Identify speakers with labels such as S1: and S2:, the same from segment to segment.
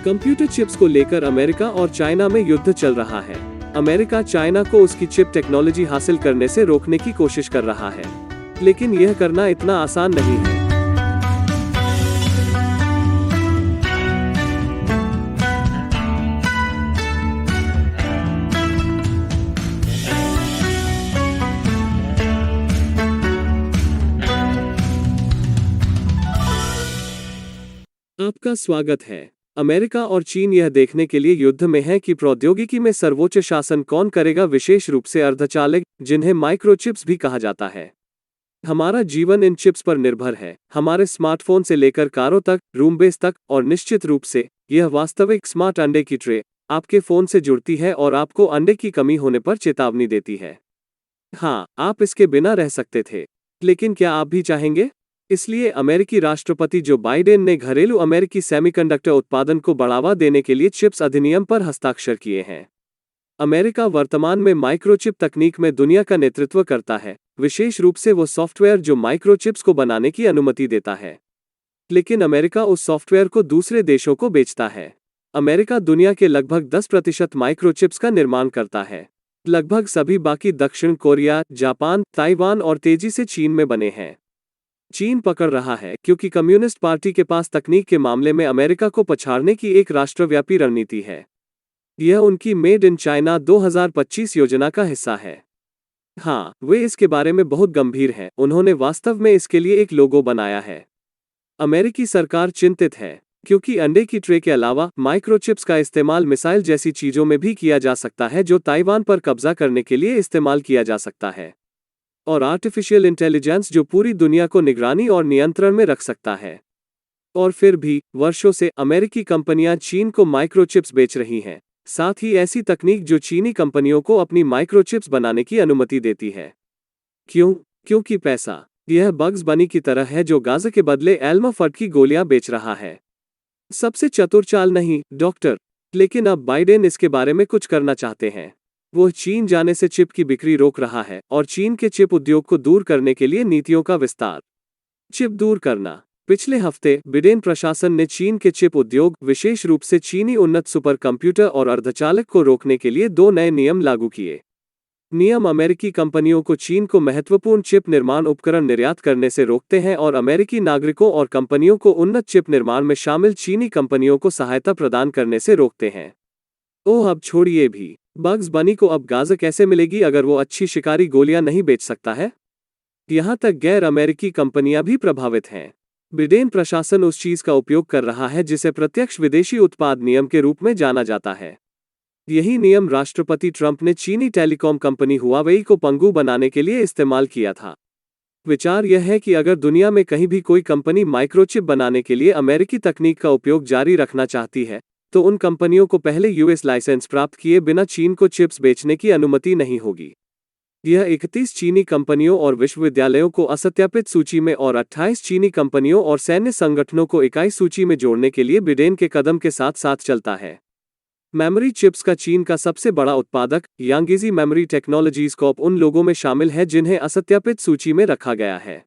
S1: Computer chips को लेकर America और चाइना में युद्ध चल रहा है। अमेरिका चाइना को उसकी चिप टेक्नोलॉजी हासिल करने से रोकने की कोशिश कर रहा है, लेकिन यह करना इतना आसान नहीं है। आपका स्वागत है। अमेरिका और चीन यह देखने के लिए युद्ध में है कि प्रौद्योगिकी में सर्वोच्च शासन कौन करेगा, विशेष रूप से अर्धचालक, जिन्हें माइक्रोचिप्स भी कहा जाता है। हमारा जीवन इन चिप्स पर निर्भर है, हमारे स्मार्टफोन से लेकर कारों तक, रूम बेस तक, और निश्चित रूप से यह वास्तविक स्मार्ट अंडे की ट्रे आपके फोन से जुड़ती है और आपको अंडे की कमी होने पर चेतावनी देती है। हाँ, आप इसके बिना रह सकते थे, लेकिन क्या आप भी चाहेंगे? इसलिए अमेरिकी राष्ट्रपति जो बाइडेन ने घरेलू अमेरिकी सेमीकंडक्टर उत्पादन को बढ़ावा देने के लिए चिप्स अधिनियम पर हस्ताक्षर किए हैं। अमेरिका वर्तमान में माइक्रोचिप तकनीक में दुनिया का नेतृत्व करता है, विशेष रूप से वो सॉफ्टवेयर जो माइक्रोचिप्स को बनाने की अनुमति देता है। लेकिन अमेरिका उस सॉफ्टवेयर को दूसरे देशों को बेचता है। अमेरिका दुनिया के लगभग 10% माइक्रोचिप्स का निर्माण करता है। लगभग सभी बाकी दक्षिण कोरिया, जापान, ताइवान और तेजी से चीन में बने हैं। चीन पकड़ रहा है क्योंकि कम्युनिस्ट पार्टी के पास तकनीक के मामले में अमेरिका को पछाड़ने की एक राष्ट्रव्यापी रणनीति है। यह उनकी मेड इन चाइना 2025 योजना का हिस्सा है। हाँ, वे इसके बारे में बहुत गंभीर हैं। उन्होंने वास्तव में इसके लिए एक लोगो बनाया है। अमेरिकी सरकार चिंतित है क्योंकि अंडे की ट्रे के अलावा माइक्रोचिप्स का इस्तेमाल मिसाइल जैसी चीजों में भी किया जा सकता है, जो ताइवान पर कब्जा करने के लिए इस्तेमाल किया जा सकता है, और आर्टिफिशियल इंटेलिजेंस जो पूरी दुनिया को निगरानी और नियंत्रण में रख सकता है। और फिर भी वर्षों से अमेरिकी कंपनियां चीन को माइक्रोचिप्स बेच रही हैं, साथ ही ऐसी तकनीक जो चीनी कंपनियों को अपनी माइक्रोचिप्स बनाने की अनुमति देती है। क्यों? क्योंकि पैसा। यह बग्स बनी की तरह है जो गाजा के बदले एल्मा फट की गोलियां बेच रहा है। सबसे चतुर चाल नहीं, डॉक्टर। लेकिन अब बाइडेन इसके बारे में कुछ करना चाहते हैं। वो चीन जाने से चिप की बिक्री रोक रहा है और चीन के चिप उद्योग को दूर करने के लिए नीतियों का विस्तार। चिप दूर करना। पिछले हफ्ते बिडेन प्रशासन ने चीन के चिप उद्योग, विशेष रूप से चीनी उन्नत सुपर कंप्यूटर और अर्धचालक को रोकने के लिए 2 नए नियम लागू किए। नियम अमेरिकी कंपनियों को चीन को महत्वपूर्ण चिप निर्माण उपकरण निर्यात करने से रोकते हैं और अमेरिकी नागरिकों और कंपनियों को उन्नत चिप निर्माण में शामिल चीनी कंपनियों को सहायता प्रदान करने से रोकते हैं। ओह, अब छोड़िए भी, बग्स बनी को अब गाजा कैसे मिलेगी अगर वो अच्छी शिकारी गोलियां नहीं बेच सकता है? यहां तक गैर अमेरिकी कंपनियां भी प्रभावित हैं। बिडेन प्रशासन उस चीज का उपयोग कर रहा है जिसे प्रत्यक्ष विदेशी उत्पाद नियम के रूप में जाना जाता है। यही नियम राष्ट्रपति ट्रंप ने चीनी टेलीकॉम कंपनी हुआवेई को पंगु बनाने के लिए इस्तेमाल किया था। विचार यह है कि अगर दुनिया में कहीं भी कोई कंपनी माइक्रोचिप बनाने के लिए अमेरिकी तकनीक का उपयोग जारी रखना चाहती है, तो उन कंपनियों को पहले यूएस लाइसेंस प्राप्त किए बिना चीन को चिप्स बेचने की अनुमति नहीं होगी। यह 31 चीनी कंपनियों और विश्वविद्यालयों को असत्यापित सूची में और 28 चीनी कंपनियों और सैन्य संगठनों को इकाई सूची में जोड़ने के लिए बिडेन के कदम के साथ साथ चलता है। मेमोरी चिप्स का चीन का सबसे बड़ा उत्पादक यांगेजी मेमोरी टेक्नोलॉजीज कॉर्प उन लोगों में शामिल है जिन्हें असत्यापित सूची में रखा गया है।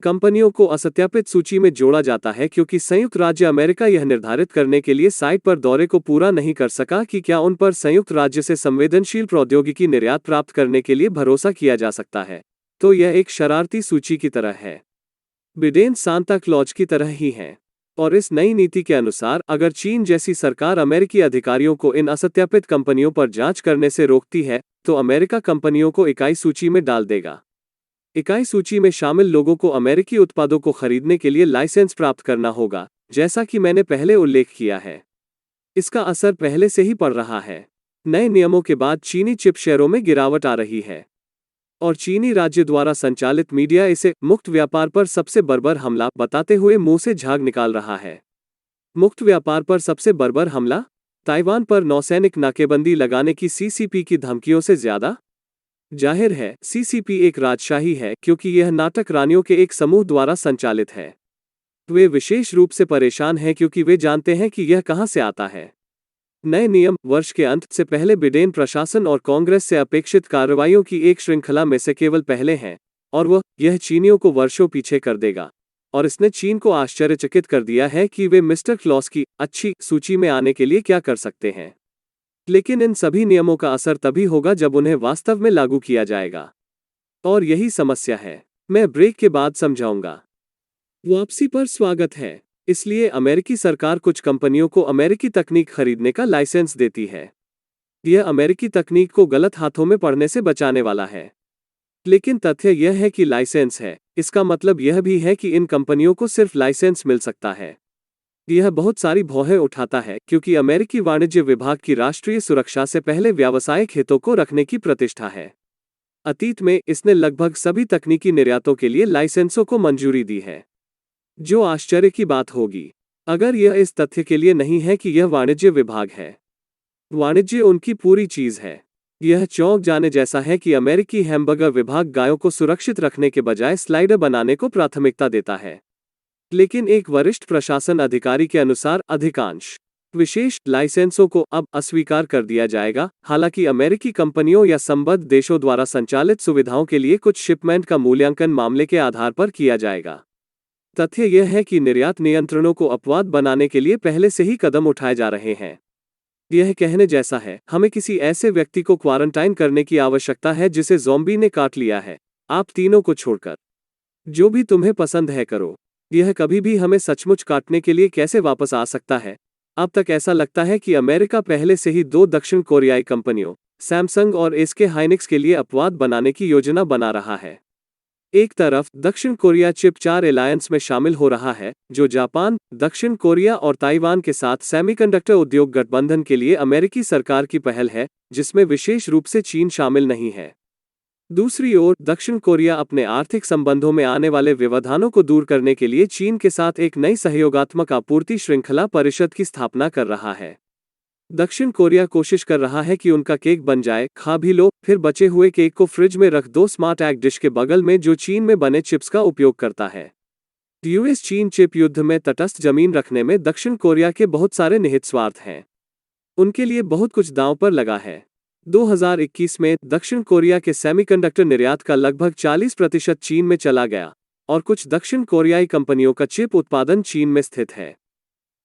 S1: कंपनियों को असत्यापित सूची में जोड़ा जाता है क्योंकि संयुक्त राज्य अमेरिका यह निर्धारित करने के लिए साइट पर दौरे को पूरा नहीं कर सका कि क्या उन पर संयुक्त राज्य से संवेदनशील प्रौद्योगिकी निर्यात प्राप्त करने के लिए भरोसा किया जा सकता है। तो यह एक शरारती सूची की तरह है। बिडेन सांता क्लॉज की तरह ही है। और इस नई नीति के अनुसार अगर चीन जैसी सरकार अमेरिकी अधिकारियों को इन असत्यापित कंपनियों पर जांच करने से रोकती है, तो अमेरिका कंपनियों को इकाई सूची में डाल देगा। इकाई सूची में शामिल लोगों को अमेरिकी उत्पादों को खरीदने के लिए लाइसेंस प्राप्त करना होगा, जैसा कि मैंने पहले उल्लेख किया है। इसका असर पहले से ही पड़ रहा है। नए नियमों के बाद चीनी चिप शेयरों में गिरावट आ रही है और चीनी राज्य द्वारा संचालित मीडिया इसे मुक्त व्यापार पर सबसे बर्बर हमला बताते हुए मुंह से झाग निकाल रहा है। मुक्त व्यापार पर सबसे बर्बर हमला? ताइवान पर नौसैनिक नाकेबंदी लगाने की सीसीपी की धमकियों से ज्यादा? जाहिर है, सीसीपी एक राजशाही है क्योंकि यह नाटक रानियों के एक समूह द्वारा संचालित है। वे विशेष रूप से परेशान हैं क्योंकि वे जानते हैं कि यह कहां से आता है। नए नियम वर्ष के अंत से पहले बिडेन प्रशासन और कांग्रेस से अपेक्षित कार्रवाइयों की एक श्रृंखला में से केवल पहले हैं, और यह चीनियों को वर्षों पीछे कर देगा। और इसने चीन को आश्चर्यचकित कर दिया है कि वे मिस्टर क्लॉस की अच्छी सूची में आने के लिए क्या कर सकते हैं। लेकिन इन सभी नियमों का असर तभी होगा जब उन्हें वास्तव में लागू किया जाएगा। और यही समस्या है। मैं ब्रेक के बाद समझाऊंगा। वापसी पर स्वागत है। इसलिए अमेरिकी सरकार कुछ कंपनियों को अमेरिकी तकनीक खरीदने का लाइसेंस देती है। यह अमेरिकी तकनीक को गलत हाथों में पड़ने से बचाने वाला है। लेकिन तथ्य यह है कि लाइसेंस है, इसका मतलब यह भी है कि इन कंपनियों को सिर्फ लाइसेंस मिल सकता है। यह बहुत सारी भौहें उठाता है क्योंकि अमेरिकी वाणिज्य विभाग की राष्ट्रीय सुरक्षा से पहले व्यावसायिक हितों को रखने की प्रतिष्ठा है। अतीत में इसने लगभग सभी तकनीकी निर्यातों के लिए लाइसेंसों को मंजूरी दी है। जो आश्चर्य की बात होगी अगर यह इस तथ्य के लिए नहीं है कि यह वाणिज्य विभाग है। वाणिज्य उनकी पूरी चीज है। यह चौंक जाने जैसा है कि अमेरिकी हैमबर्गर विभाग गायों को सुरक्षित रखने के बजाय स्लाइडर बनाने को प्राथमिकता देता है। लेकिन एक वरिष्ठ प्रशासन अधिकारी के अनुसार अधिकांश विशेष लाइसेंसों को अब अस्वीकार कर दिया जाएगा, हालांकि अमेरिकी कंपनियों या संबद्ध देशों द्वारा संचालित सुविधाओं के लिए कुछ शिपमेंट का मूल्यांकन मामले के आधार पर किया जाएगा। तथ्य यह है कि निर्यात नियंत्रणों को अपवाद बनाने के लिए पहले से ही कदम उठाए जा रहे हैं। यह कहने जैसा है, हमें किसी ऐसे व्यक्ति को क्वारंटाइन करने की आवश्यकता है जिसे ज़ॉम्बी ने काट लिया है। आप तीनों को छोड़कर जो भी तुम्हें पसंद है करो। यह कभी भी हमें सचमुच काटने के लिए कैसे वापस आ सकता है। अब तक ऐसा लगता है कि अमेरिका पहले से ही 2 दक्षिण कोरियाई कंपनियों सैमसंग और एसके हाइनिक्स के लिए अपवाद बनाने की योजना बना रहा है। एक तरफ दक्षिण कोरिया चिप 4 एलायंस में शामिल हो रहा है, जो जापान, दक्षिण कोरिया और ताइवान के साथ सेमीकंडक्टर उद्योग गठबंधन के लिए अमेरिकी सरकार की पहल है, जिसमें विशेष रूप से चीन शामिल नहीं है। दूसरी ओर दक्षिण कोरिया अपने आर्थिक संबंधों में आने वाले व्यवधानों को दूर करने के लिए चीन के साथ एक नई सहयोगात्मक आपूर्ति श्रृंखला परिषद की स्थापना कर रहा है। दक्षिण कोरिया कोशिश कर रहा है कि उनका केक बन जाए, खा भी लो, फिर बचे हुए केक को फ्रिज में रख दो स्मार्ट एग डिश के बगल में जो चीन में बने चिप्स का उपयोग करता है। यूएस चीन चिप युद्ध में तटस्थ जमीन रखने में दक्षिण कोरिया के बहुत सारे निहित स्वार्थ हैं। उनके लिए बहुत कुछ दांव पर लगा है। 2021 में दक्षिण कोरिया के सेमीकंडक्टर निर्यात का लगभग 40% चीन में चला गया और कुछ दक्षिण कोरियाई कंपनियों का चिप उत्पादन चीन में स्थित है।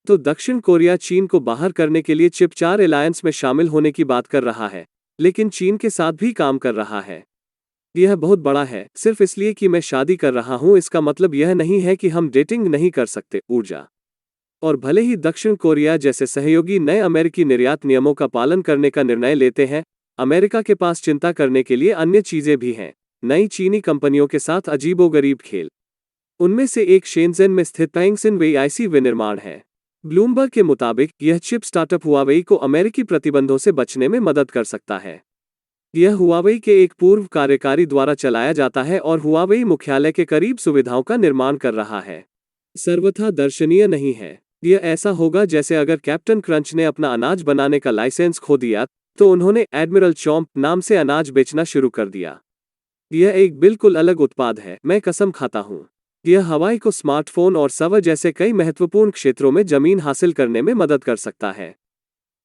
S1: तो दक्षिण कोरिया चीन को बाहर करने के लिए चिप 4 एलायंस में शामिल होने की बात कर रहा है, लेकिन चीन के साथ भी काम कर रहा है। यह बहुत बड़ा है। सिर्फ इसलिए कि मैं शादी कर रहा हूं इसका मतलब यह नहीं है कि हम डेटिंग नहीं कर सकते। ऊर्जा और भले ही दक्षिण कोरिया जैसे सहयोगी नए अमेरिकी निर्यात नियमों का पालन करने का निर्णय लेते हैं, अमेरिका के पास चिंता करने के लिए अन्य चीजें भी हैं। नई चीनी कंपनियों के साथ अजीबोगरीब खेल। उनमें से एक शेनज़ेन में स्थित पैंगसिन वेआईसी विनिर्माण है। ब्लूमबर्ग के मुताबिक यह चिप स्टार्टअप हुआवेई को अमेरिकी प्रतिबंधों से बचने में मदद कर सकता है। यह हुआवेई के एक पूर्व कार्यकारी द्वारा चलाया जाता है और हुआवेई मुख्यालय के करीब सुविधाओं का निर्माण कर रहा है। सर्वथा दर्शनीय नहीं है। यह ऐसा होगा जैसे अगर कैप्टन क्रंच ने अपना अनाज बनाने का लाइसेंस खो दिया तो उन्होंने एडमिरल चॉम्प नाम से अनाज बेचना शुरू कर दिया। यह एक बिल्कुल अलग उत्पाद है, मैं कसम खाता हूं। यह हवाई को स्मार्टफोन और सवर जैसे कई महत्वपूर्ण क्षेत्रों में जमीन हासिल करने में मदद कर सकता है।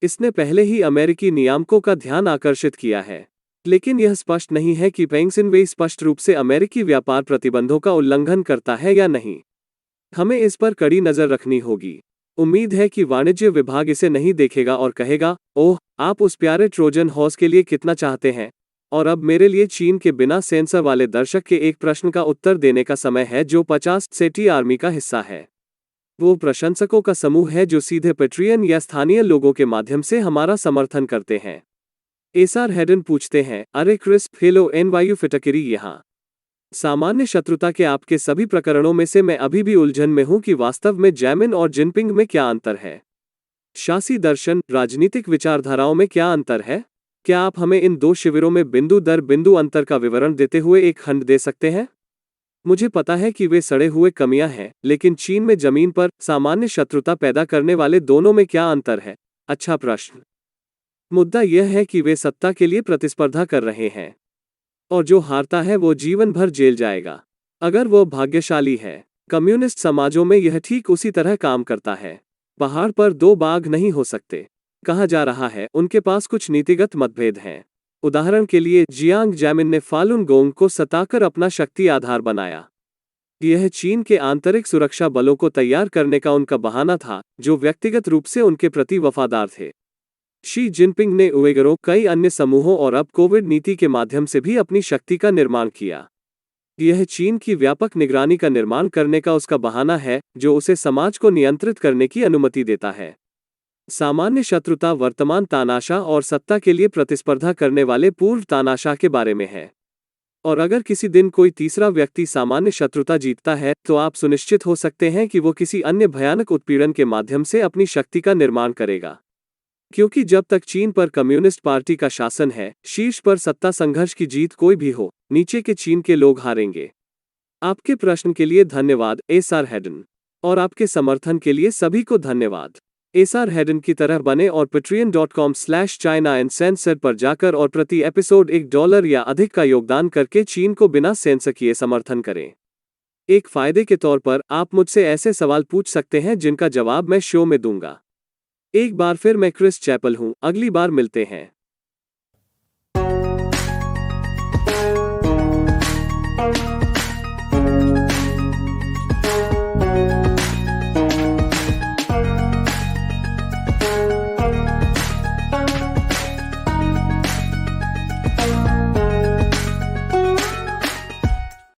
S1: इसने पहले ही अमेरिकी नियामकों का ध्यान आकर्षित किया है, लेकिन यह स्पष्ट नहीं है कि पैंगसिन स्पष्ट रूप से अमेरिकी व्यापार प्रतिबंधों का उल्लंघन करता है या नहीं। हमें इस पर कड़ी नजर रखनी होगी। उम्मीद है कि वाणिज्य विभाग इसे नहीं देखेगा और कहेगा, ओह, आप उस प्यारे ट्रोजन हॉर्स के लिए कितना चाहते हैं। और अब मेरे लिए चीन के बिना सेंसर वाले दर्शक के एक प्रश्न का उत्तर देने का समय है जो 50 सेटी आर्मी का हिस्सा है। वो प्रशंसकों का समूह है जो सीधे पेट्रियन या स्थानीय लोगों के माध्यम से हमारा समर्थन करते हैं। एसआर हेडन पूछते हैं, अरे क्रिस्प, हेलो एनवायू फिटकिरी यहाँ। सामान्य शत्रुता के आपके सभी प्रकरणों में से मैं अभी भी उलझन में हूं कि वास्तव में जैमिन और जिनपिंग में क्या अंतर है। शासी दर्शन, राजनीतिक विचारधाराओं में क्या अंतर है। क्या आप हमें इन 2 शिविरों में बिंदु दर बिंदु अंतर का विवरण देते हुए एक खंड दे सकते हैं। मुझे पता है कि वे सड़े हुए कमियां हैं, लेकिन चीन में जमीन पर सामान्य शत्रुता पैदा करने वाले दोनों में क्या अंतर है। अच्छा प्रश्न। मुद्दा यह है कि वे सत्ता के लिए प्रतिस्पर्धा कर रहे हैं और जो हारता है वो जीवन भर जेल जाएगा अगर वो भाग्यशाली है। कम्युनिस्ट समाजों में यह ठीक उसी तरह काम करता है। पहाड़ पर 2 बाघ नहीं हो सकते कहा जा रहा है, उनके पास कुछ नीतिगत मतभेद हैं। उदाहरण के लिए जियांग जैमिन ने फालुन गोंग को सताकर अपना शक्ति आधार बनाया। यह चीन के आंतरिक सुरक्षा बलों को तैयार करने का उनका बहाना था, जो व्यक्तिगत रूप से उनके प्रति वफादार थे। शी जिनपिंग ने उइगरों, कई अन्य समूहों और अब कोविड नीति के माध्यम से भी अपनी शक्ति का निर्माण किया। यह चीन की व्यापक निगरानी का निर्माण करने का उसका बहाना है, जो उसे समाज को नियंत्रित करने की अनुमति देता है। सामान्य शत्रुता वर्तमान तानाशाह और सत्ता के लिए प्रतिस्पर्धा करने वाले पूर्व तानाशाह के बारे में है। और अगर किसी दिन कोई तीसरा व्यक्ति सामान्य शत्रुता जीतता है, तो आप सुनिश्चित हो सकते हैं कि वो किसी अन्य भयानक उत्पीड़न के माध्यम से अपनी शक्ति का निर्माण करेगा। क्योंकि जब तक चीन पर कम्युनिस्ट पार्टी का शासन है, शीर्ष पर सत्ता संघर्ष की जीत कोई भी हो, नीचे के चीन के लोग हारेंगे। आपके प्रश्न के लिए धन्यवाद एसआर हेडन। और आपके समर्थन के लिए सभी को धन्यवाद। एसआर हेडन की तरह बने और patreon.com/ChinaAndCensor पर जाकर और प्रति एपिसोड $1 या अधिक का योगदान करके चीन को बिना सेंसर किए समर्थन करें। एक फायदे के तौर पर आप मुझसे ऐसे सवाल पूछ सकते हैं जिनका जवाब मैं शो में दूंगा। एक बार फिर मैं क्रिस चैपल हूं, अगली बार मिलते हैं।